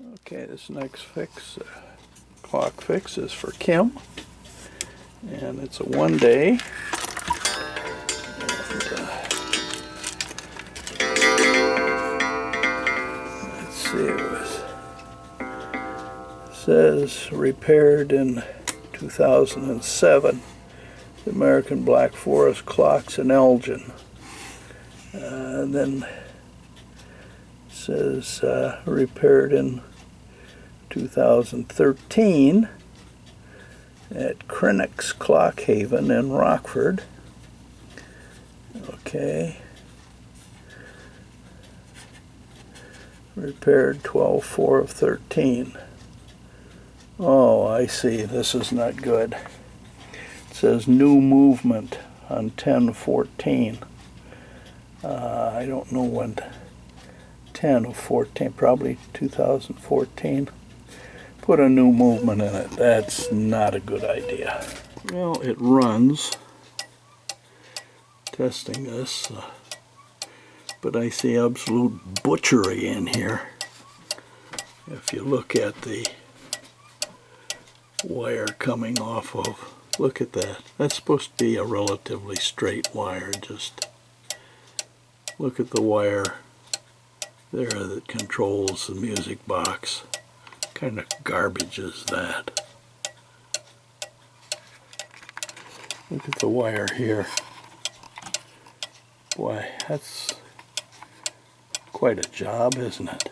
Okay, this next fix, clock fix, is for Kim, and it's a 1 day. Let's see, it says repaired in 2007. The American Black Forest clocks in Elgin. And then says repaired in 2013 at Crennick's Clock Haven in Rockford. Okay. Repaired 12/4 of 13. Oh, I see. This is not good. It says new movement on 10/14. I don't know when. 10 of 14, probably 2014. Put a new movement in it. That's not a good idea. Well, it runs. Testing this. But I see absolute butchery in here. If you look at the wire coming off of, look at that. That's supposed to be a relatively straight wire. Just look at the wire there that controls the music box. What kind of garbage is that? Look at the wire here. Boy, that's quite a job, isn't it?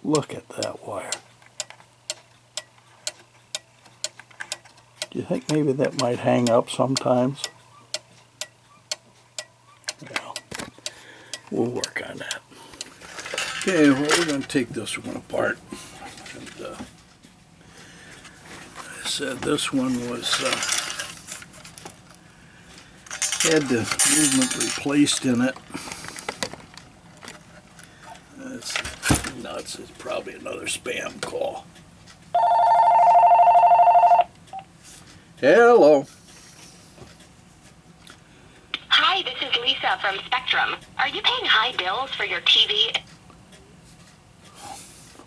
Look at that wire. Do you think maybe that might hang up sometimes? Well, we'll work on that. Okay, well, we're going to take this one apart. And, I said this one was had the movement replaced in it. That's nuts. It's probably another spam call. Hello. Hi, this is Lisa from Spectrum. Are you paying high bills for your TV?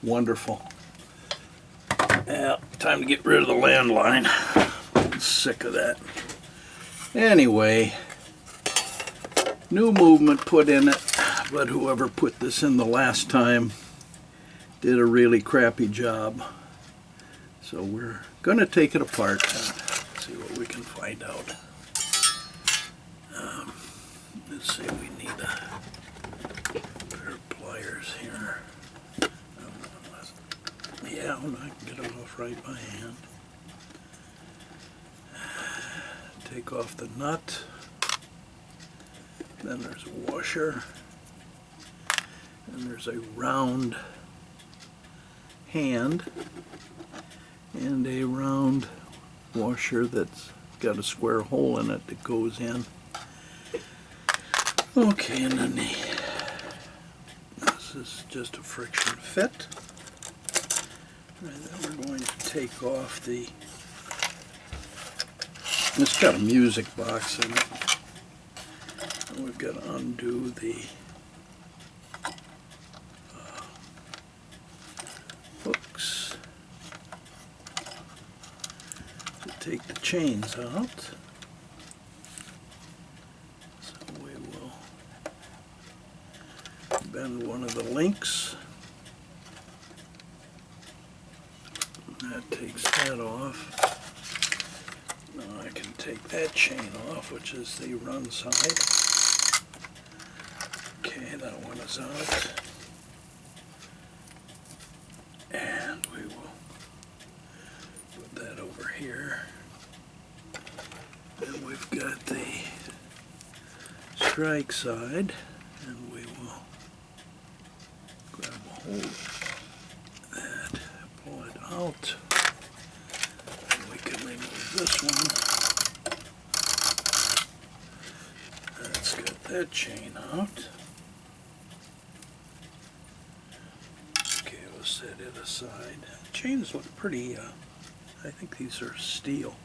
Wonderful. Yeah, time to get rid of the landline. I'm sick of that. Anyway, new movement put in it, but whoever put this in the last time did a really crappy job. So we're going to take it apart and see what we can find out. Let's see, we need a pair of pliers here. Yeah, well, I can get it off right by hand. Take off the nut. Then there's a washer. And there's a round hand and a round washer that's got a square hole in it that goes in. Okay, and then this is just a friction fit. And then we're going to take off the, it's got a music box in it. And we've got to undo the hooks to take the chains out. So we will bend one of the links. That takes that off. Now I can take that chain off, which is the run side. Okay, that one is out. And we will put that over here. And we've got the strike side, and we will grab a hold of that, pull it out, and we can remove this one. That's got that chain out. Okay, we'll set it aside. Chains look pretty, I think these are steel.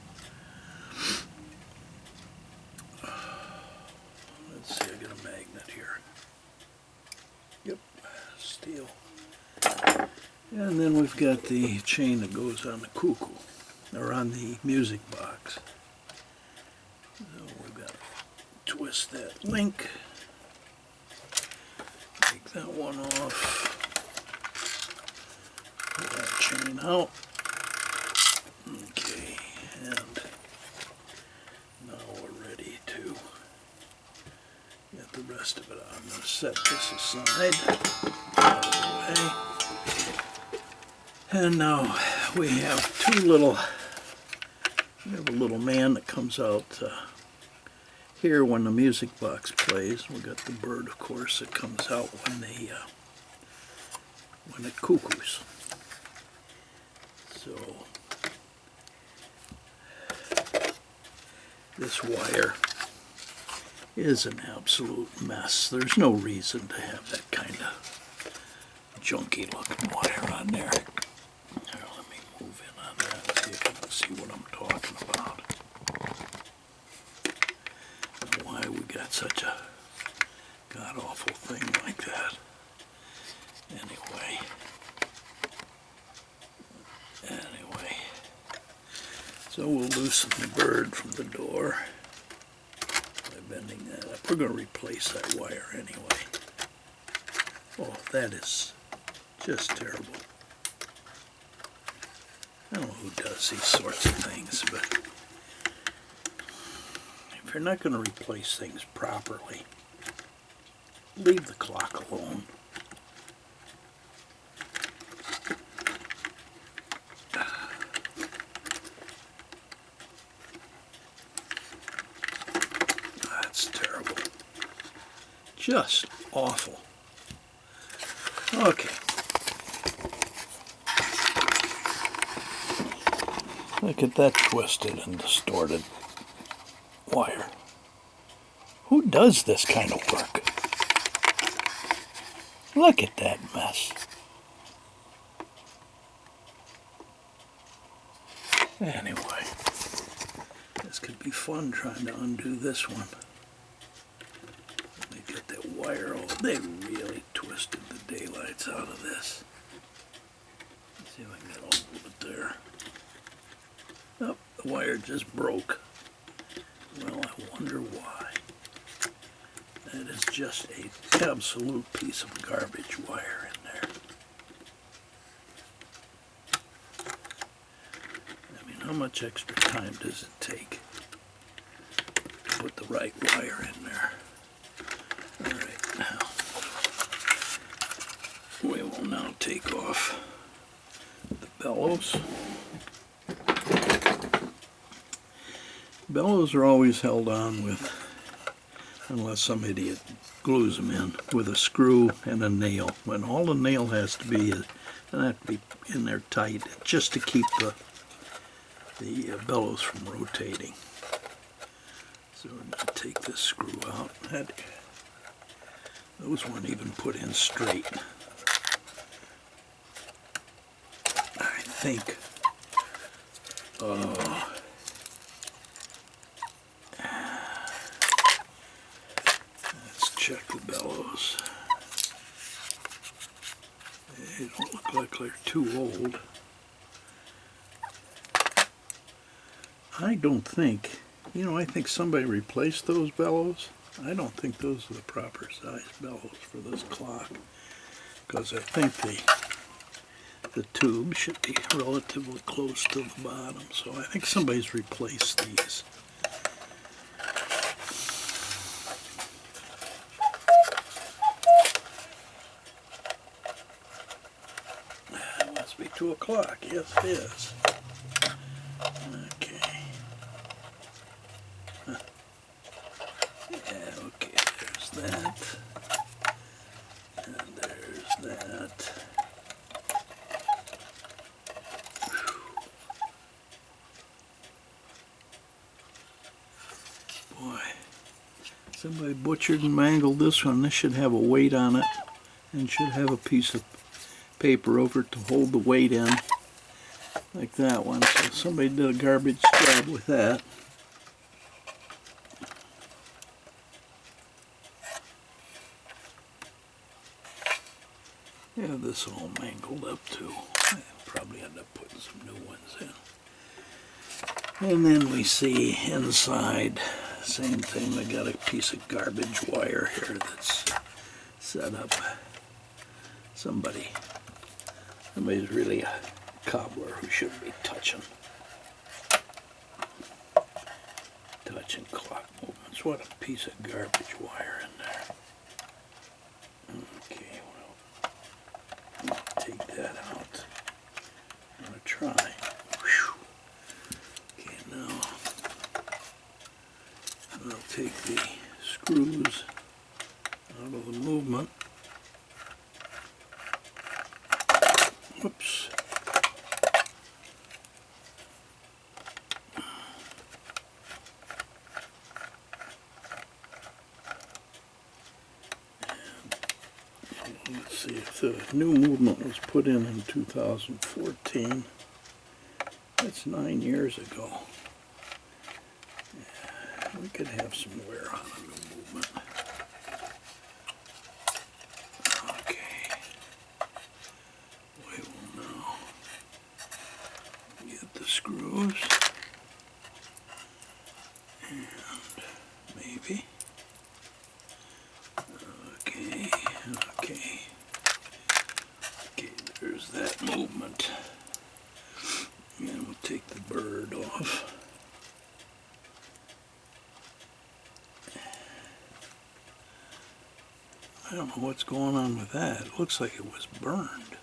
Let's see, I got a magnet here. Yep, steel. And then we've got the chain that goes on the Cuckoo, or on the music box. So we've got to twist that link, take that one off, pull that chain out. Okay, and now we're ready to get the rest of it out. I'm going to set this aside, out of the way. And now we have we have a little man that comes out here when the music box plays. We got the bird, of course, that comes out when it cuckoos. So this wire is an absolute mess. There's no reason to have that kind of junky looking wire on there. Here, let me move in on that and see if you can see what I'm talking about. And why we got such a god-awful thing like that. Anyway. So we'll loosen the bird from the door by bending that up. We're going to replace that wire anyway. Oh, that is just terrible. I don't know who does these sorts of things, but if you're not going to replace things properly, leave the clock alone. That's terrible. Just awful. Okay. Look at that twisted and distorted wire. Who does this kind of work? Look at that mess. Anyway, this could be fun trying to undo this one. Let me get that wire off. They really twisted the daylights out of this. Let's see if I can get all of it there. Oh, the wire just broke. Well, I wonder why. That is just an absolute piece of garbage wire in there. I mean, how much extra time does it take to put the right wire in there? All right, now we will now take off the bellows. Bellows are always held on with, unless some idiot glues them in, with a screw and a nail. When all the nail has to be is, and have to be in there tight, just to keep the bellows from rotating. So we're going to take this screw out. Those weren't even put in straight. I think. Let's check the bellows. They don't look like they're too old. I don't think, I think somebody replaced those bellows. I don't think those are the proper size bellows for this clock, because I think the tube should be relatively close to the bottom, so I think somebody's replaced these. It must be 2 o'clock. Yes, it is. Okay. Yeah, okay, there's that. And there's that. Boy, somebody butchered and mangled this one. This should have a weight on it and should have a piece of paper over it to hold the weight in, like that one. So somebody did a garbage job with that. Yeah, this all mangled up too. I'll probably end up putting some new ones in. And then we see inside, same thing, we got a piece of garbage wire here that's set up. Somebody's really a cobbler who shouldn't be touching clock movements. What a piece of garbage wire in there. Okay, well, I'll take that out. I'm going to try. Whew. Okay, now I'll take the screws out of the movement. Whoops. Let's see, if the new movement was put in 2014, that's 9 years ago. Yeah, we could have some wear on a new movement. Okay. We will now get the screws and maybe. Okay, okay. Okay, there's that movement. And we'll take the bird off. I don't know what's going on with that. It looks like it was burned.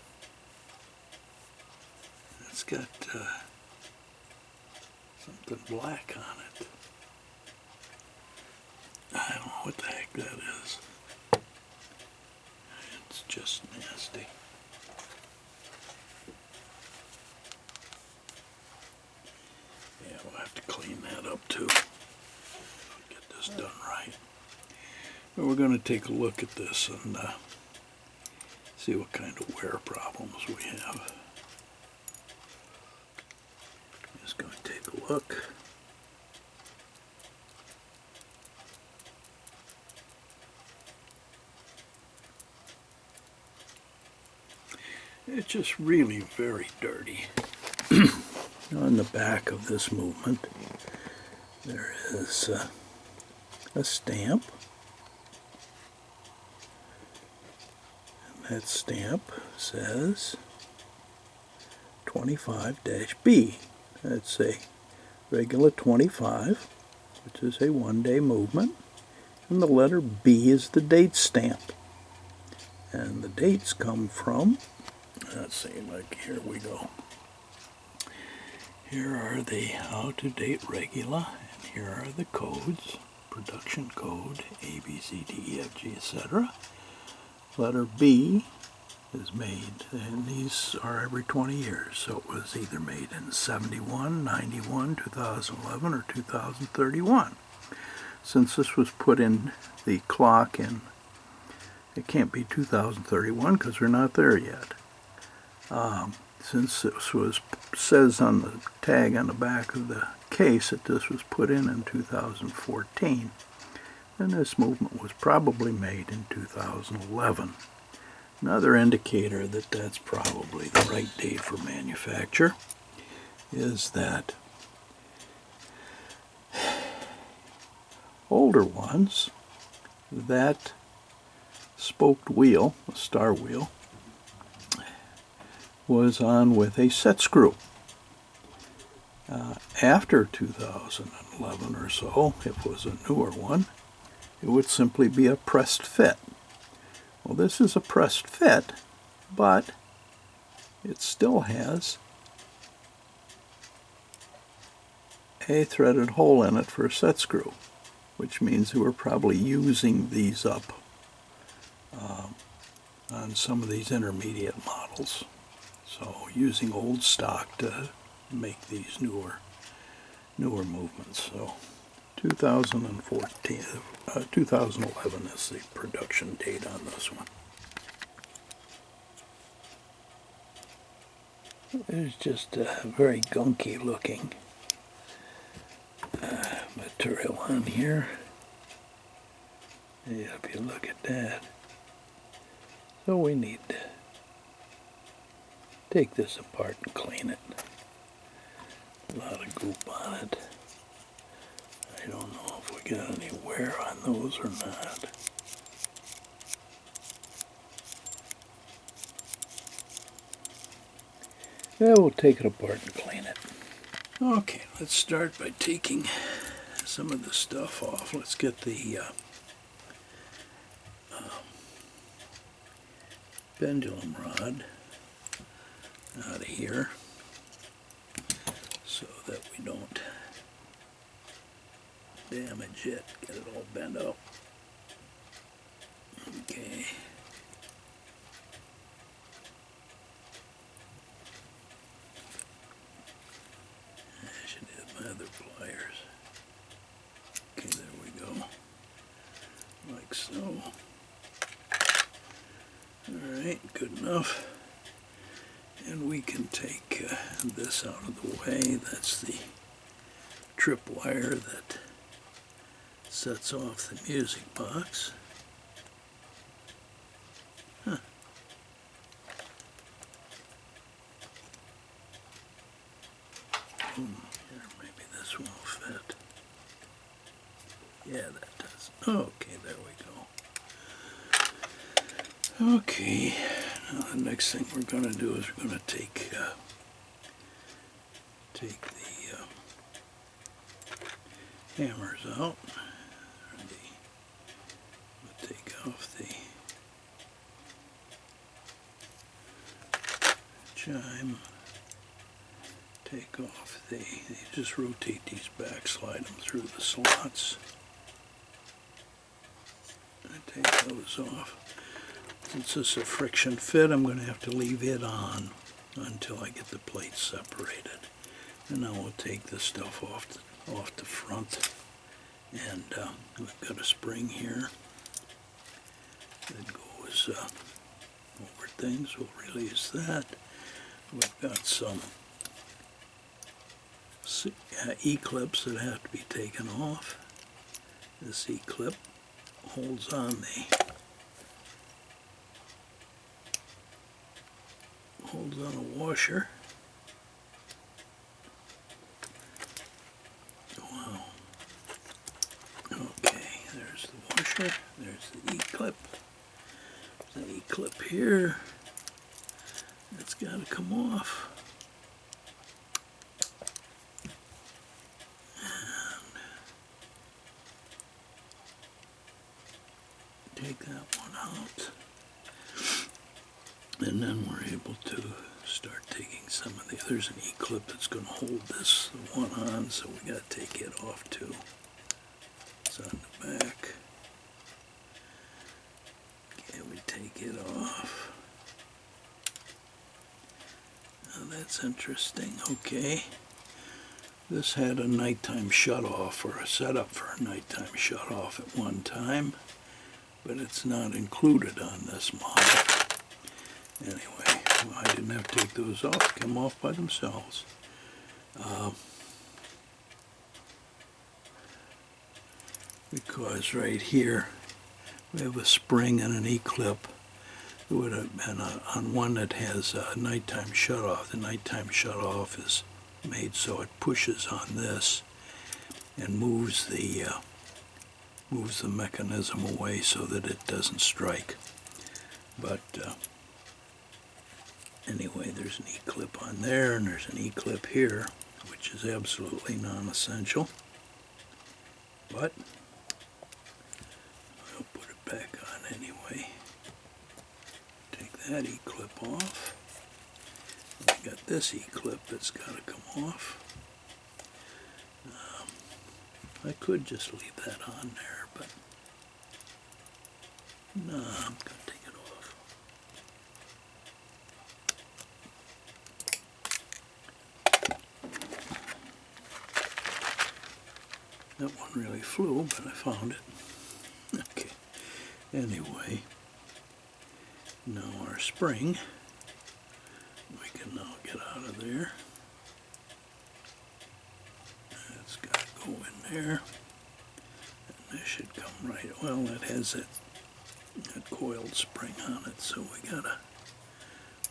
It's got something black on it. I don't know what the heck that is. It's just nasty. Yeah, we'll have to clean that up too. Get this done right. But we're going to take a look at this and see what kind of wear problems we have. Just going to take a look. It's just really very dirty. On the back of this movement, there is a stamp. And that stamp says 25-B. That's a Regula 25, which is a one-day movement. And the letter B is the date stamp. And the dates come from, let's see, like here we go. Here are the out-to-date Regula, and here are the codes, production code, A, B, C, D, E, F, G, etc. Letter B is made, and these are every 20 years, so it was either made in 71, 91, 2011, or 2031. Since this was put in the clock in, it can't be 2031 because we're not there yet. Since this says on the tag on the back of the case that this was put in 2014, and this movement was probably made in 2011. Another indicator that that's probably the right date for manufacture is that older ones, that spoked wheel, a star wheel, was on with a set screw. After 2011 or so, if it was a newer one, it would simply be a pressed fit. Well, this is a pressed fit, but it still has a threaded hole in it for a set screw, which means they were probably using these up on some of these intermediate models. So using old stock to make these newer movements. So 2014, 2011 is the production date on this one. There's just a very gunky looking material on here. Yeah, if you look at that. So we need take this apart and clean it. A lot of goop on it. I don't know if we got any wear on those or not. Yeah, we'll take it apart and clean it. Okay, let's start by taking some of the stuff off. Let's get the pendulum rod out of here so that we don't damage it, get it all bent up. Okay. I should have my other pliers. Okay, there we go. Like so. Alright, good enough. And we can take this out of the way. That's the tripwire that sets off the music box. Huh. Here, maybe this won't fit. Yeah, that does. Okay, there we go. Okay, now the next thing we're going to do is we're going to take the hammers out. We'll take off the chime. Take off you just rotate these back, slide them through the slots. And take those off. Since this is a friction fit, I'm going to have to leave it on until I get the plates separated. And now we'll take this stuff off the front. And we've got a spring here that goes over things. We'll release that. We've got some E-clips that have to be taken off. This E-clip holds on a washer. Wow. Okay, there's the washer. There's the E-clip. There's an E-clip here. It's got to come off. Take that one out, and then we're able to start taking some of the, there's an E-clip that's going to hold this one on, so we got to take it off too. It's on the back. Okay, we take it off. Now that's interesting. Okay, this had a nighttime shut-off, or a setup for a nighttime shut-off at one time, but it's not included on this model. Anyway, well, I didn't have to take those off, come off by themselves. Because right here we have a spring and an E-clip. It would have been on one that has a nighttime shutoff. The nighttime shutoff is made so it pushes on this and moves the mechanism away so that it doesn't strike. But anyway, there's an E-clip on there, and there's an E-clip here, which is absolutely non-essential. But I'll put it back on anyway. Take that E-clip off. We got this E-clip that's got to come off. I could just leave that on there, but no, I'm going to take it off. That one really flew, but I found it. Okay, anyway, now our spring, we can now get out of there. It's got to go in there, and this should come right, well, it has that coiled spring on it, so we gotta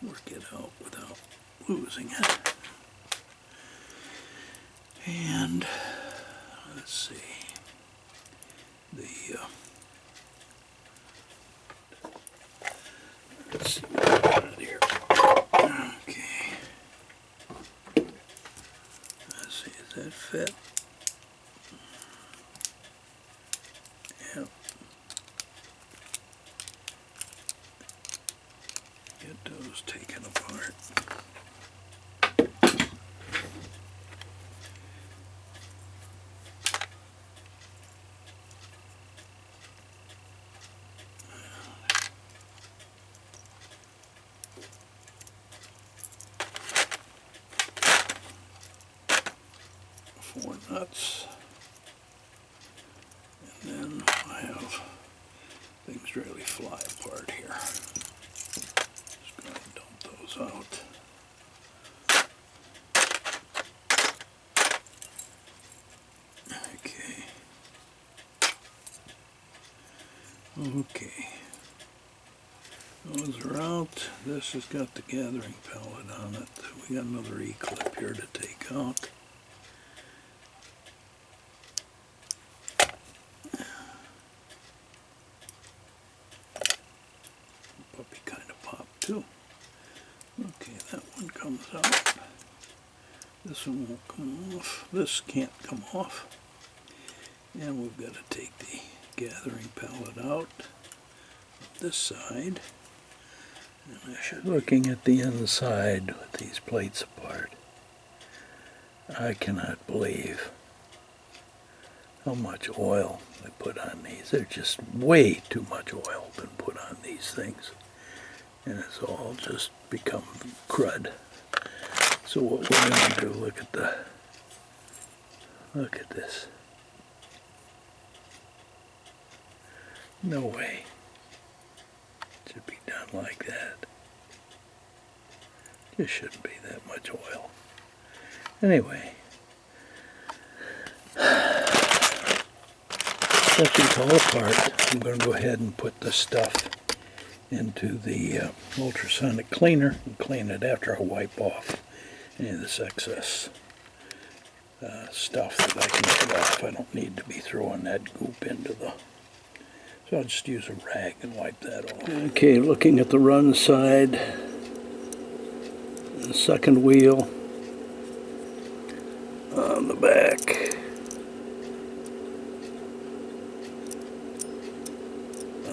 work it out without losing it. And let's see, let's see what I got here. Okay. Let's see, does that fit? Yep. Get those taken apart. Four nuts, and then I have things really fly apart here. Just going to dump those out. Okay. Okay. Those are out. This has got the gathering pellet on it. We got another E-clip here to take out. Puppy kind of popped too. Okay, that one comes out. This one won't come off. This can't come off. And we've got to take the gathering pellet out of this side. And I should looking at the inside with these plates apart. I cannot believe how much oil they put on these. There's just way too much oil been put on these things. And it's all just become crud. So what we're going to do, look at this. No way. It should be done like that. Just shouldn't be that much oil. Anyway. Set these all apart. I'm going to go ahead and put the stuff into the ultrasonic cleaner and clean it after I wipe off any of this excess stuff that I can get off. I don't need to be throwing that goop into the... So I'll just use a rag and wipe that off. Okay, looking at the run side, the second wheel on the back.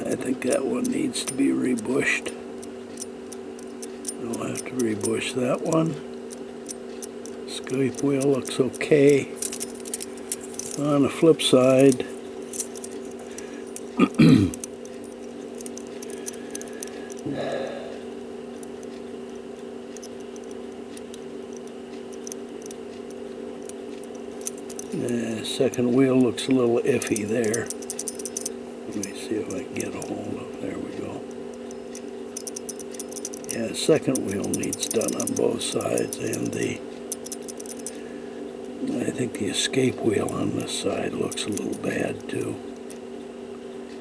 I think that one needs to be rebushed. I'll have to rebush that one. Scope wheel looks okay. On the flip side, the second wheel looks a little iffy there. Let me see if I can get a hold of. There we go. Yeah, the second wheel needs done on both sides, and I think the escape wheel on this side looks a little bad too.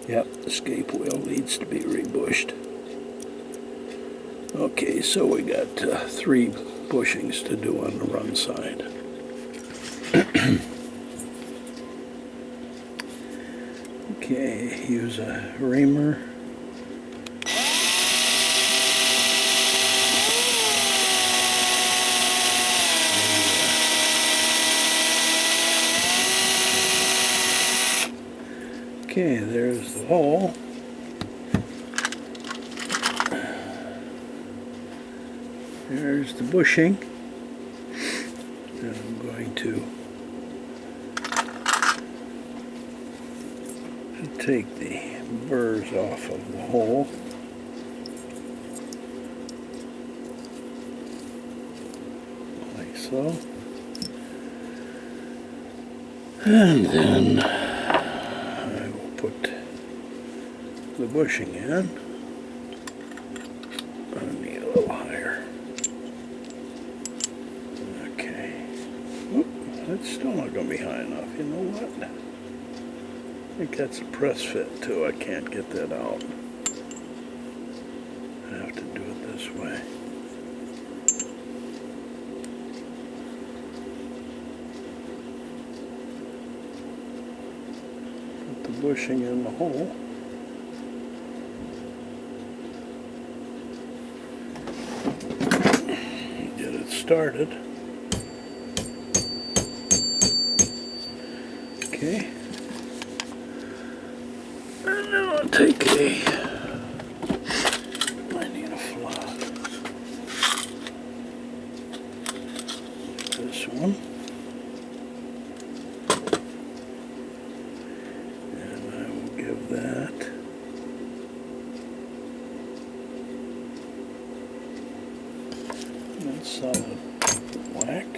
Yep, the escape wheel needs to be rebushed. Okay, so we got 3 bushings to do on the run side. Okay, use a reamer. Okay, there's the hole. There's the bushing. And I'm going to take the burrs off of the hole. Like so. And then I will put the bushing in. I need a little higher. Okay. Oop, that's still not going to be high enough. You know what? I think that's a press fit too. I can't get that out. I have to do it this way. bushing in the hole. Get it started. Okay. And now I'll take I need a flot. This one. And I will give that a solid whack.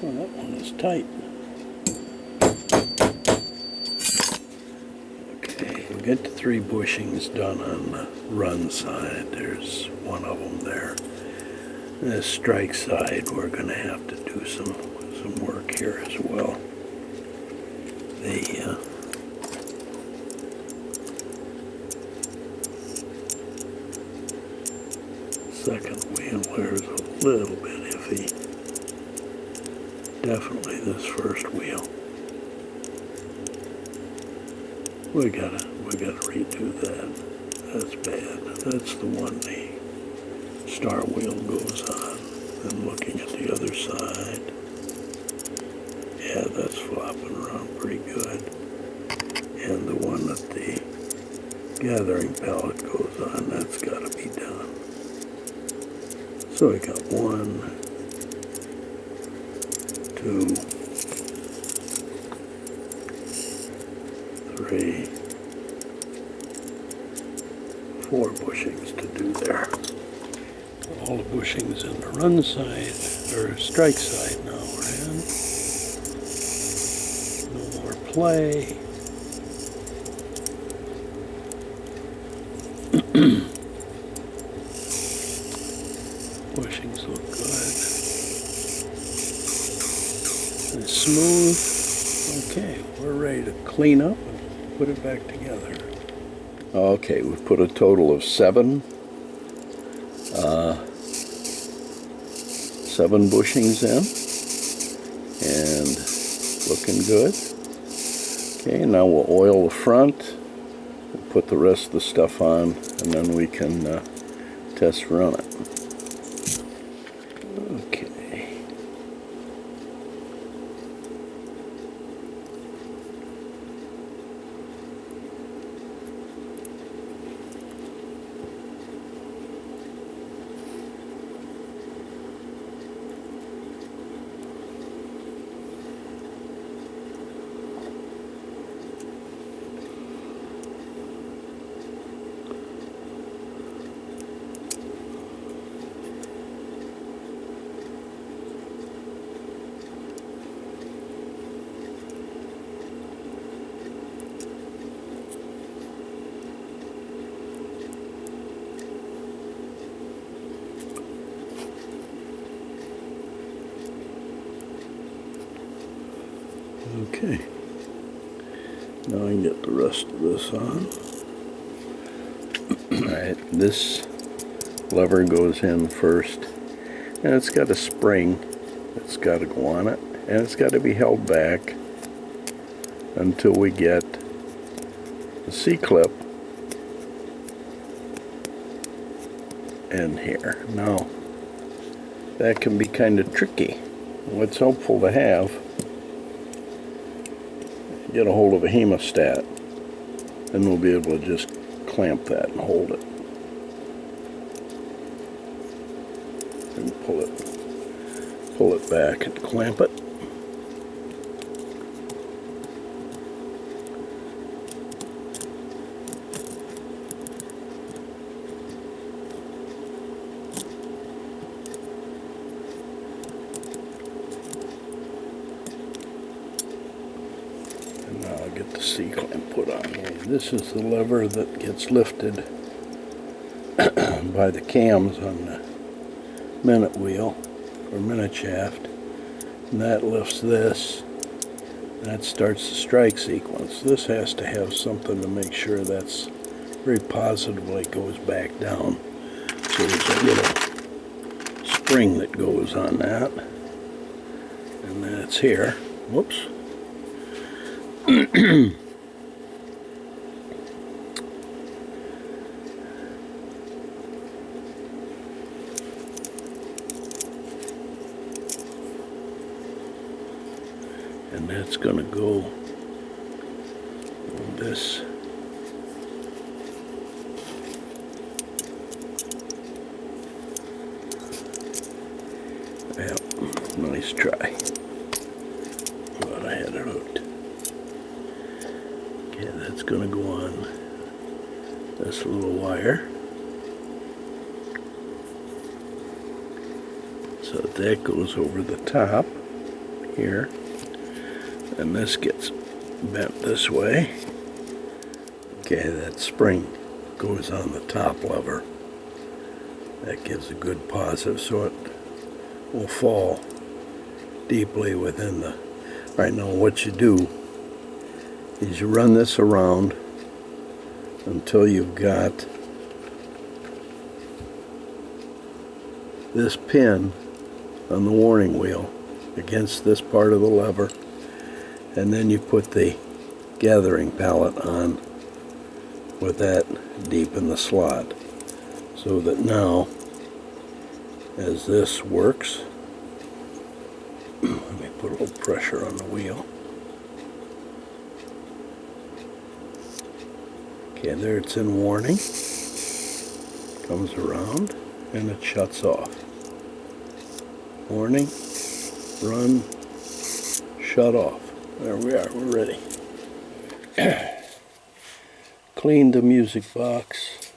Oh, that one is tight. Okay, we'll get the 3 bushings done on the run side. There's one of them there. This strike side, we're going to have to do some work here as well. The second wheel there is a little bit iffy. Definitely this first wheel. We gotta redo that. That's bad. That's the one the star wheel goes on. And looking at the other side. Yeah, that's flopping around pretty good. And the one that the gathering pallet goes on, that's gotta be done. So we got 1, 2, 3, 4 bushings to do there. All the bushings in the run side, or strike side now we're in. No more play. Bushings look good. And smooth. Okay, we're ready to clean up and put it back together. Okay, we've put a total of 7 bushings in, and looking good. Okay, now we'll oil the front, we'll put the rest of the stuff on, and then we can test run it. Okay. Okay, now I can get the rest of this on. Alright, this lever goes in first, and it's got a spring that's got to go on it, and it's got to be held back until we get the C-clip in here. Now, that can be kind of tricky. What's helpful to have, get a hold of a hemostat, and we'll be able to just clamp that and hold it. And pull it back and clamp it. Now I'll get the C-clamp put on. This is the lever that gets lifted by the cams on the minute wheel, or minute shaft, and that lifts this. That starts the strike sequence. This has to have something to make sure that's very positively goes back down. So there's a little spring that goes on that. And then it's here. Whoops. And that's going to go on this. Yep, nice try. Thought I had it hooked. Okay, that's going to go on this little wire. So that goes over the top here. And this gets bent this way. Okay, that spring goes on the top lever. That gives a good positive, so it will fall deeply within the... Right now what you do is you run this around until you've got this pin on the warning wheel against this part of the lever, and then you put the gathering pallet on with that deep in the slot, so that now as this works, let me put a little pressure on the wheel. Okay, there it's in warning, comes around and it shuts off. Warning, run, shut off. There we are, we're ready. Cleaned the music box,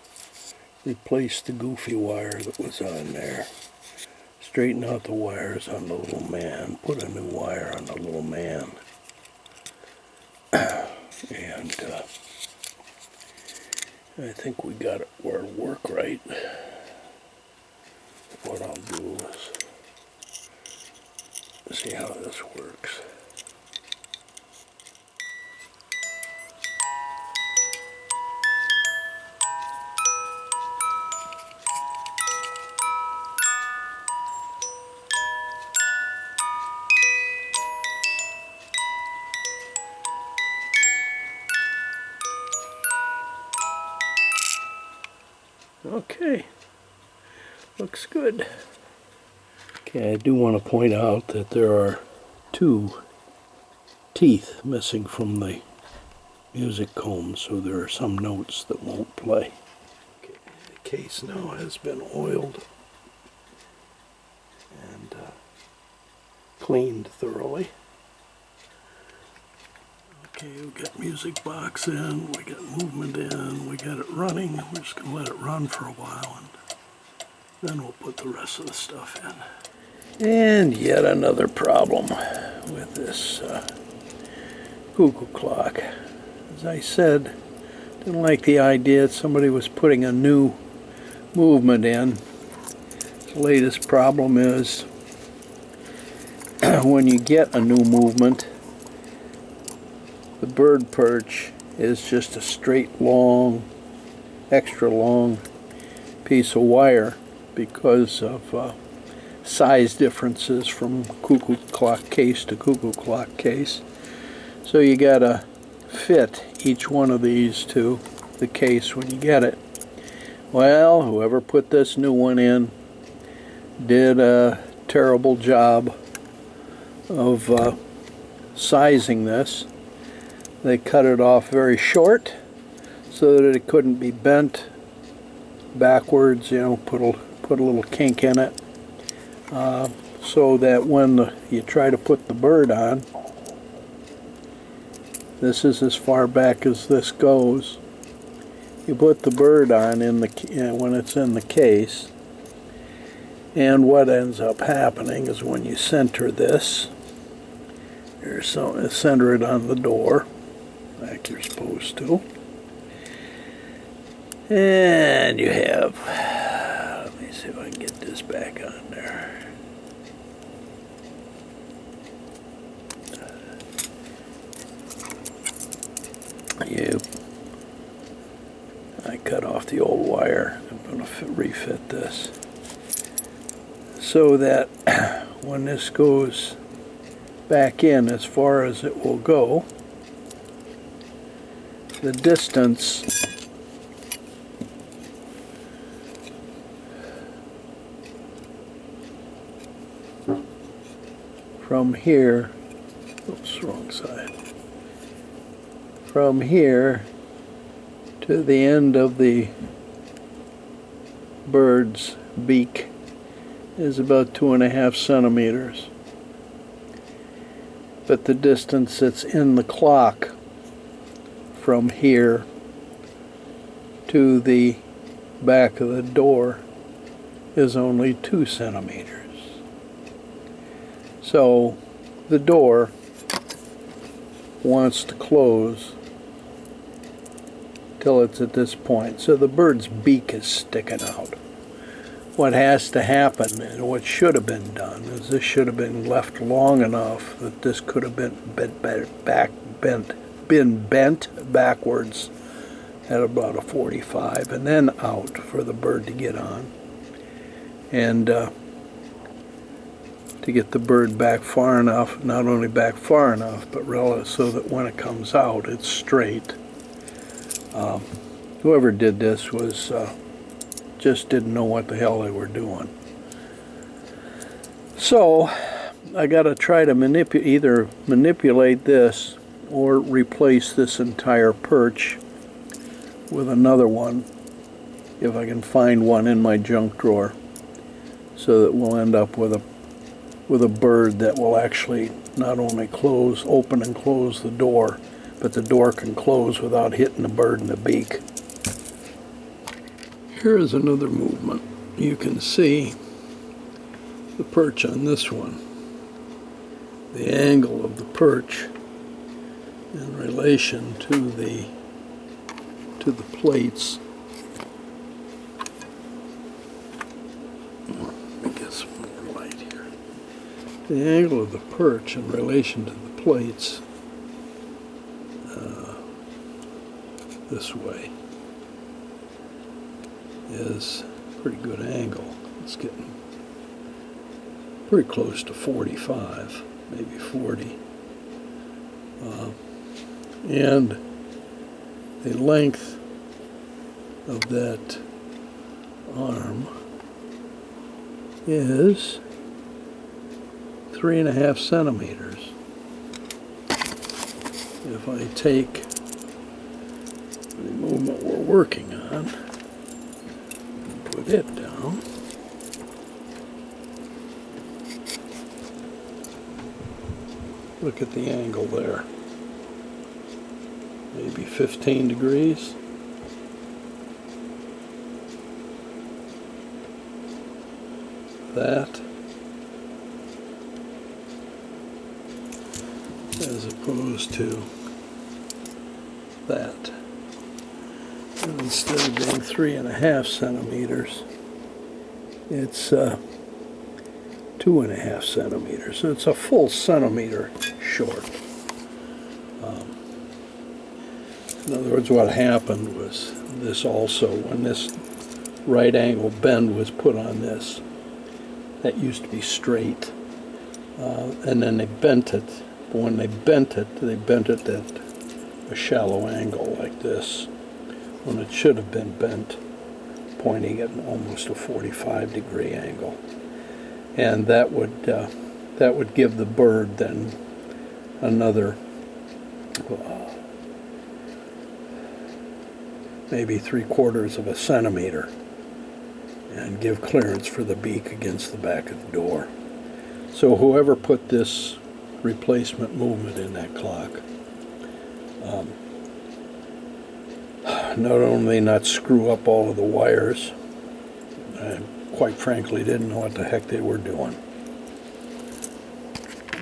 replaced the goofy wire that was on there, straighten out the wires on the little man, put a new wire on the little man, and I think we got it where it'll work right. What I'll do is see how this works. Okay, looks good. Okay, I do want to point out that there are 2 teeth missing from the music comb, so there are some notes that won't play. Okay, the case now has been oiled and cleaned thoroughly. Okay, we got music box in, we got movement in, we got it running. We're just going to let it run for a while, and then we'll put the rest of the stuff in. And yet another problem with this cuckoo clock. As I said, didn't like the idea that somebody was putting a new movement in. The latest problem is when you get a new movement, the bird perch is just a straight long, extra long piece of wire because of size differences from cuckoo clock case to cuckoo clock case. So you gotta fit each one of these to the case when you get it. Well, whoever put this new one in did a terrible job of sizing this. They cut it off very short so that it couldn't be bent backwards, you know, put a little kink in it, so that when you try to put the bird on, this is as far back as this goes. You put the bird on in the when it's in the case, and what ends up happening is when you center this, center it on the door like you're supposed to, and you have, let me see if I can get this back on there. I cut off the old wire and I'm going to refit this so that when this goes back in as far as it will go, the distance from here, oops, wrong side, from here to the end of the bird's beak is about 2.5 centimeters. But the distance that's in the clock from here to the back of the door is only 2 centimeters. So the door wants to close till it's at this point. So the bird's beak is sticking out. What has to happen, and what should have been done, is this should have been left long enough that this could have been bent backwards at about a 45 and then out for the bird to get on. And to get the bird back far enough, not only back far enough, but so that when it comes out, it's straight. Whoever did this was just didn't know what the hell they were doing. So I got to try to either manipulate this or replace this entire perch with another one, if I can find one in my junk drawer, so that we'll end up with a bird that will actually not only open and close the door, but the door can close without hitting the bird in the beak. Here is another movement. You can see the perch on this one. The angle of the perch in relation to the plates. Let me get some more light here. The angle of the perch in relation to the plates this way is a pretty good angle. It's getting pretty close to 45, maybe 40. And the length of that arm is 3.5 centimeters. If I take the movement we're working on, put it down, look at the angle there. Maybe 15 degrees. That, as opposed to that. And instead of being 3.5 centimeters, it's 2.5 centimeters. So it's a full centimeter short. In other words, what happened was this also, when this right angle bend was put on this, that used to be straight, and then they bent it. But when they bent it at a shallow angle like this, when it should have been bent, pointing at almost a 45-degree angle. And that would give the bird then another maybe 3/4 of a centimeter, and give clearance for the beak against the back of the door. So whoever put this replacement movement in that clock not only not screw up all of the wires, quite frankly didn't know what the heck they were doing.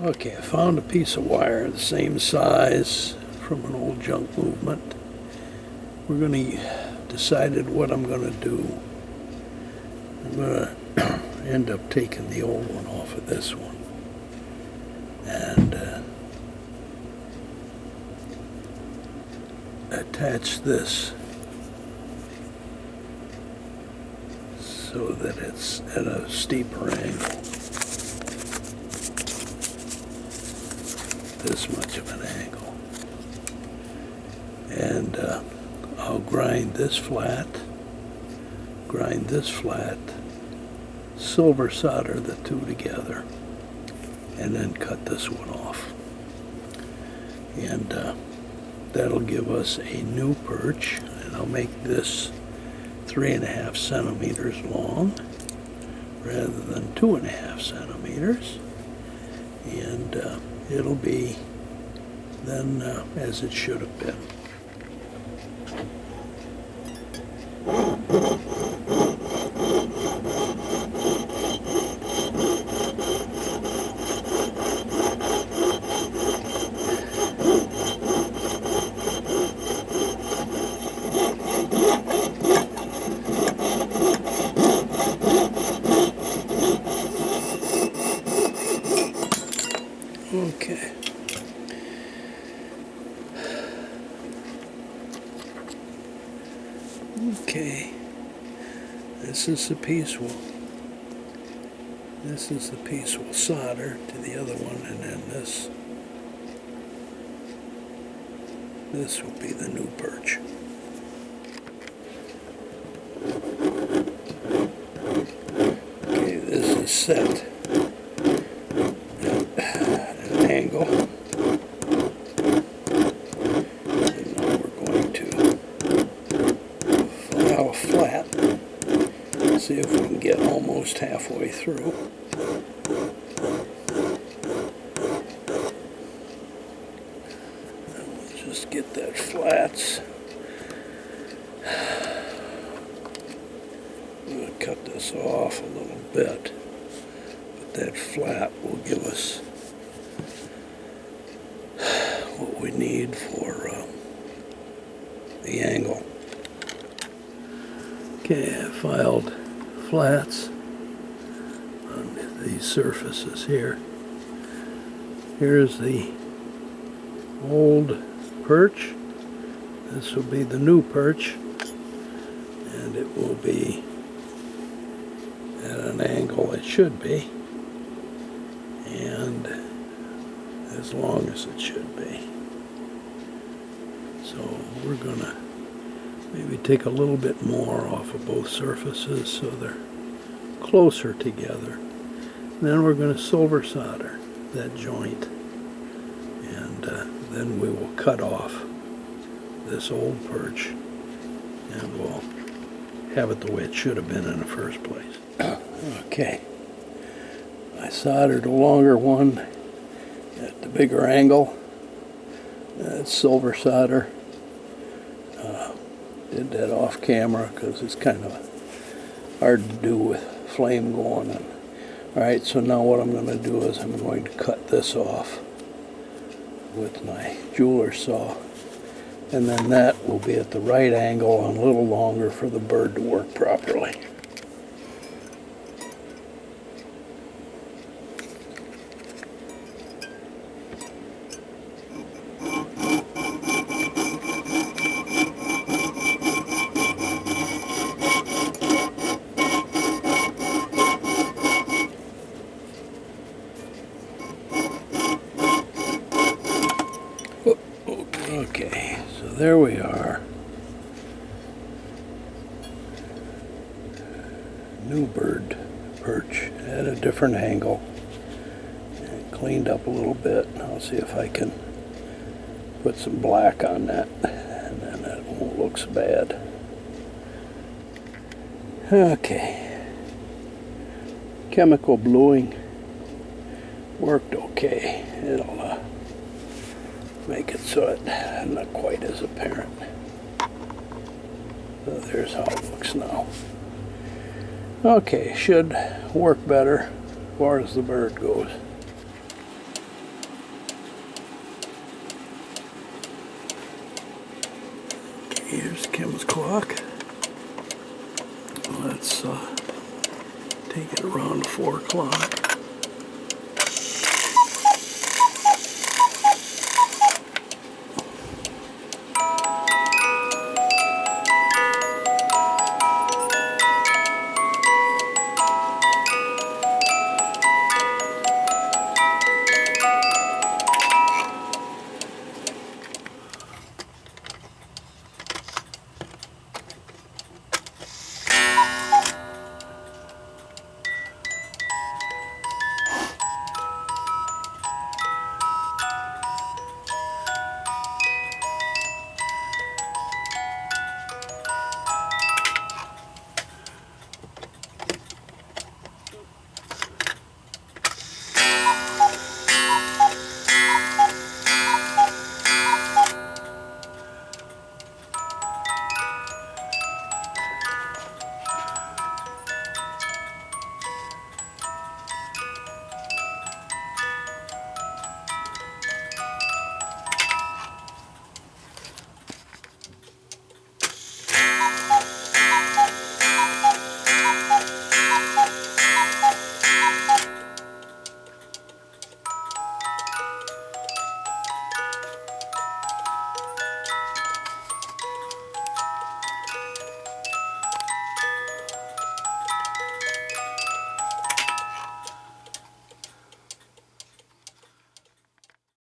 Okay, I found a piece of wire the same size from an old junk movement. We're going to decide what I'm going to do. I'm going to end up taking the old one off of this one and attach this so that it's at a steeper angle. This much of an angle. And I'll grind this flat, silver solder the two together, and then cut this one off. And that'll give us a new perch, and I'll make this 3.5 centimeters long rather than 2.5 centimeters, and it'll be then as it should have been. Okay. Okay. This is the piece we'll solder to the other one, and then this will be the new perch. Okay, this is set angle, and now we're going to file flat, see if we can get almost halfway through. And we'll just get that flats. I'm going to cut this off a little bit, but that flat will give us what we need for the angle. Okay, I filed flats on these surfaces here. Here's the old perch. This will be the new perch, and it will be at an angle it should be, and as long as it should be. So we're gonna maybe take a little bit more off of both surfaces so they're closer together. And then we're gonna silver solder that joint, and then we will cut off this old perch, and we'll have it the way it should have been in the first place. Okay, I soldered a longer one at the bigger angle. That's silver solder. Did that off camera because it's kind of hard to do with flame going on. Alright, so now what I'm going to do is I'm going to cut this off with my jeweler's saw, and then that will be at the right angle and a little longer for the bird to work properly. Okay, so there we are. New bird perch at a different angle. And cleaned up a little bit. I'll see if I can put some black on that, and then that won't look so bad. Okay. Chemical bluing worked okay. It'll make it so it's not quite as apparent. So there's how it looks now. Okay, should work better as far as the bird goes. Here's Kim's clock. Let's take it around 4 o'clock.